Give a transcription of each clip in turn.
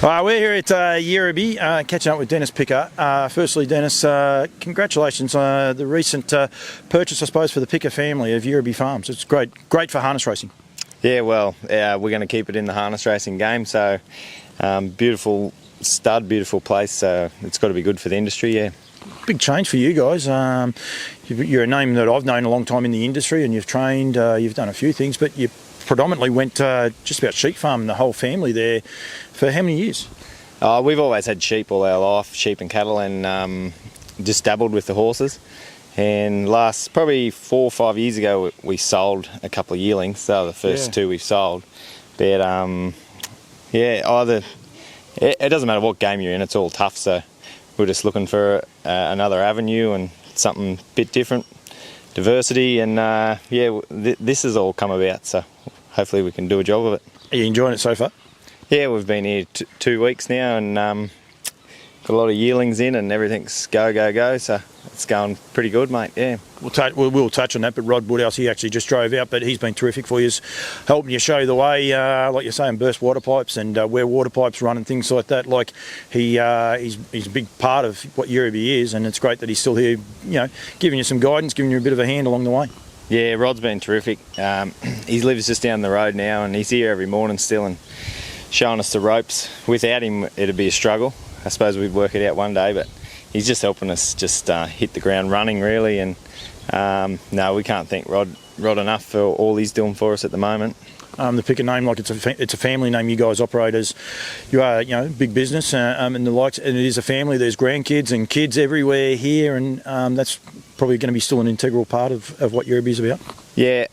We're here at Yirribee, catching up with Dennis Picker. Firstly, Dennis, congratulations on the recent purchase, I suppose, for the Picker family of Yirribee Farms. It's great for harness racing. Yeah, well, we're going to keep it in the harness racing game. So, beautiful stud, beautiful place. So it's got to be good for the industry. Yeah. Big change for you guys. You're a name that I've known a long time in the industry, and you've trained. You've done a few things, but you predominantly went just about sheep farming, the whole family there, for how many years? We've always had sheep all our life, sheep and cattle, and just dabbled with the horses. And last, probably 4 or 5 years ago, we sold a couple of yearlings. So the first two we've sold. But it doesn't matter what game you're in, it's all tough. So we're just looking for another avenue and something a bit different, diversity, and this has all come about. So hopefully we can do a job of it. Are you enjoying it so far? Yeah, we've been here 2 weeks now, and got a lot of yearlings in, and everything's go. So it's going pretty good, mate. Yeah. We'll touch on that, but Rod Woodhouse, he actually just drove out, but he's been terrific for you, helping you show the way, like you're saying, burst water pipes and where water pipes run and things like that. Like he's a big part of what Yirribee is, and it's great that he's still here, giving you some guidance, giving you a bit of a hand along the way. Yeah, Rod's been terrific. He lives just down the road now, and he's here every morning still and showing us the ropes. Without him, it'd be a struggle. I suppose we'd work it out one day, but he's just helping us just hit the ground running, really. And no, we can't thank Rod enough for all he's doing for us at the moment. The Picker name, like it's a family name. You guys operate as, you are, big business and the likes, and it is a family. There's grandkids and kids everywhere here, and that's probably going to be still an integral part of what Yirribee is about. Yeah,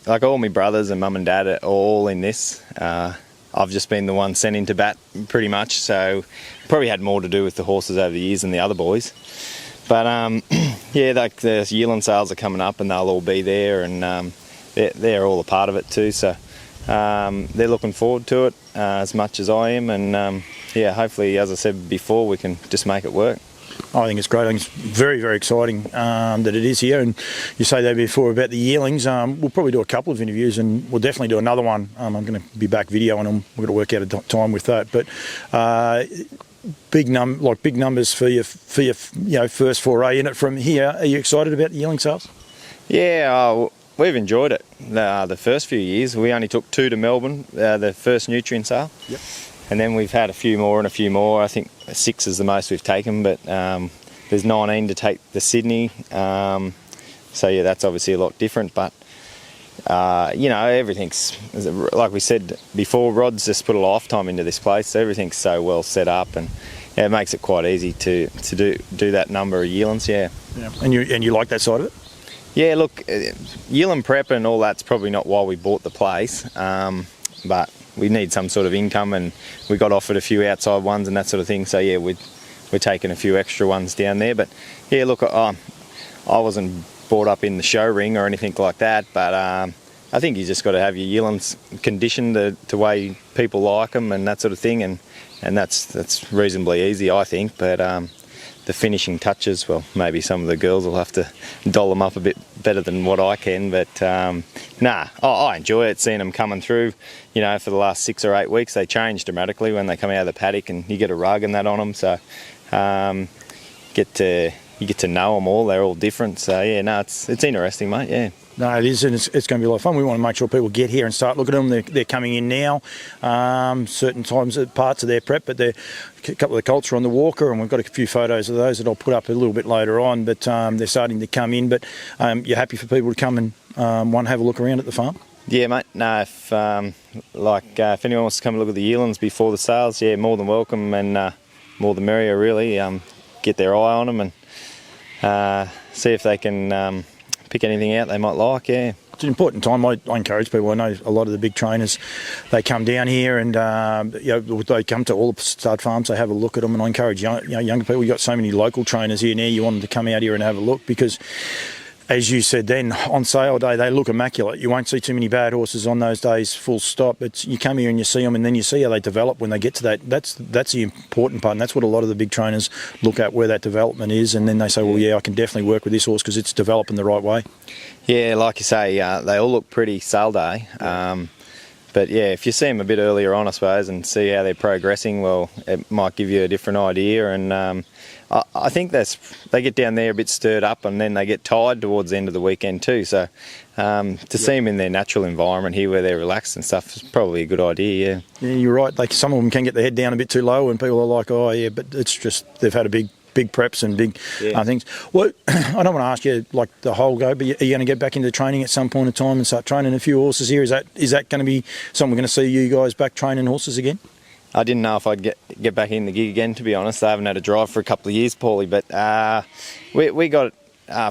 like all my brothers and mum and dad are all in this. I've just been the one sent into bat pretty much, so probably had more to do with the horses over the years than the other boys. But yeah, like the yearling sales are coming up, and they'll all be there, and they're all a part of it too. So they're looking forward to it as much as I am, and yeah, hopefully, as I said before, we can just make it work. I think it's great. I think it's very, very exciting that it is here. And you say that before about the yearlings. We'll probably do a couple of interviews, and we'll definitely do another one. I'm going to be back videoing them. We're going to work out a time with that. But big numbers for your first foray in it from here. Are you excited about the yearling sales? Yeah, we've enjoyed it. The first few years, we only took 2 to Melbourne, the first Nutrien sale. Yep. And then we've had a few more and a few more. I think 6 is the most we've taken, but there's 19 to take the Sydney. So yeah, that's obviously a lot different. But everything's, like we said before, Rod's just put a lifetime into this place. So everything's so well set up, and it makes it quite easy to do that number of yearlings. Yeah. And you like that side of it? Yeah. Look, yearling prep and all that's probably not why we bought the place, but we need some sort of income, and we got offered a few outside ones and that sort of thing. So yeah, we're taking a few extra ones down there. But yeah, look, I wasn't brought up in the show ring or anything like that, but I think you just got to have your yearlings conditioned the way people like them and that sort of thing, and that's reasonably easy, I think. But the finishing touches, well, maybe some of the girls will have to doll them up a bit better than what I can, but I enjoy it, seeing them coming through. For the last 6 or 8 weeks, they change dramatically when they come out of the paddock, and you get a rug and that on them, so you get to know them all. They're all different, so yeah, it's interesting, mate. Yeah. No, it is, and it's going to be a lot of fun. We want to make sure people get here and start looking at them. They're coming in now, certain times, parts of their prep, but a couple of the colts are on the walker, and we've got a few photos of those that I'll put up a little bit later on, but they're starting to come in. But you're happy for people to come and have a look around at the farm? Yeah, mate. No, if anyone wants to come and look at the yearlings before the sales, yeah, more than welcome, and more the merrier, really. Get their eye on them and see if they can pick anything out they might like. Yeah, it's an important time. I encourage people. I know a lot of the big trainers, they come down here and they come to all the stud farms. They have a look at them, and I encourage younger people. You've got so many local trainers here now. You want them to come out here and have a look, because as you said then, on sale day, they look immaculate. You won't see too many bad horses on those days, full stop. You come here and you see them, and then you see how they develop when they get to that. That's the important part, and that's what a lot of the big trainers look at, where that development is, and then they say, well, yeah, I can definitely work with this horse because it's developing the right way. Yeah, like you say, they all look pretty sale day. But But yeah, if you see them a bit earlier on, I suppose, and see how they're progressing, well, it might give you a different idea. And I think they get down there a bit stirred up, and then they get tired towards the end of the weekend too. So to see them in their natural environment here, where they're relaxed and stuff, is probably a good idea. Yeah. Yeah, you're right. Like some of them can get their head down a bit too low, and people are like, "Oh, yeah," but it's just they've had a big preps and big things. Well, I don't want to ask you like the whole go, but are you going to get back into training at some point in time and start training a few horses here? Is that going to be something we're going to see you guys back training horses again? I didn't know if I'd get back in the gig again, to be honest. I haven't had a drive for a couple of years, Paulie, but we got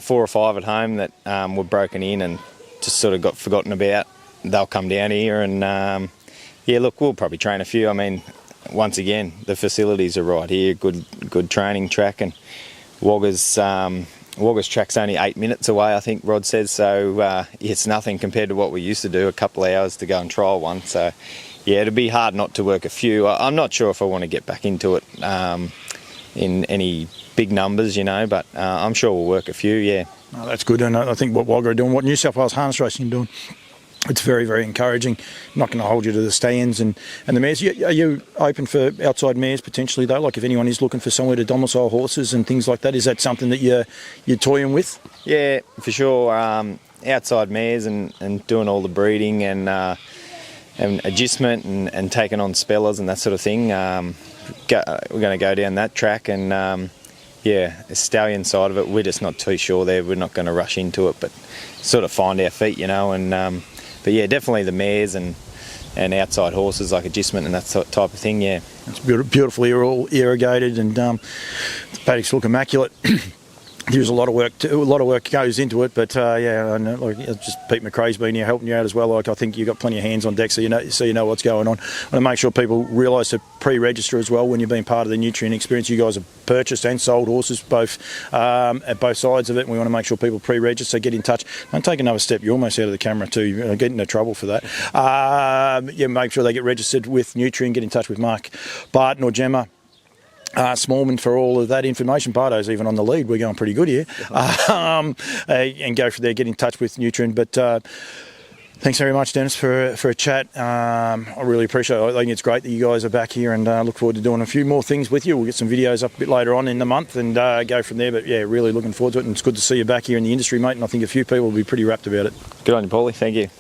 4 or 5 at home that were broken in and just sort of got forgotten about. They'll come down here and, yeah, look, we'll probably train a few. I mean, once again, the facilities are right here, good training track, and Wagga's track's only 8 minutes away, I think Rod says, so it's nothing compared to what we used to do, a couple of hours to go and trial one. So yeah, it'd be hard not to work a few. I'm not sure if I want to get back into it in any big numbers, but I'm sure we'll work a few, yeah. Oh, that's good, and I think what Wagga are doing, what New South Wales Harness Racing are doing, it's very, very encouraging. I'm not going to hold you to the stands and the mares. Are you open for outside mares potentially though? Like if anyone is looking for somewhere to domicile horses and things like that, is that something that you're toying with? Yeah, for sure. Outside mares and doing all the breeding and adjustment and taking on spellers and that sort of thing. We're going to go down that track and yeah, the stallion side of it, we're just not too sure there. We're not going to rush into it, but sort of find our feet, and but yeah, definitely the mares and outside horses like adjustment and that type of thing, yeah. It's beautifully all irrigated and the paddocks look immaculate. There's a lot of work goes into it, but yeah, I know, like, just Pete McRae's been here helping you out as well. Like I think you've got plenty of hands on deck, so you know what's going on. I want to make sure people realise to pre-register as well when you've been part of the Nutrien experience. You guys have purchased and sold horses both at both sides of it, and we want to make sure people pre-register. Get in touch. Don't take another step. You're almost out of the camera too. Get into trouble for that. Yeah, make sure they get registered with Nutrien. Get in touch with Mark Barton or Gemma Smallman for all of that information. Bardo's even on the lead. We're going pretty good here. And go from there, get in touch with Nutrien. But thanks very much, Dennis, for a chat. I really appreciate it. I think it's great that you guys are back here, and look forward to doing a few more things with you. We'll get some videos up a bit later on in the month and go from there. But yeah, really looking forward to it, and it's good to see you back here in the industry, mate, and I think a few people will be pretty rapt about it. Good on you, Paulie. Thank you.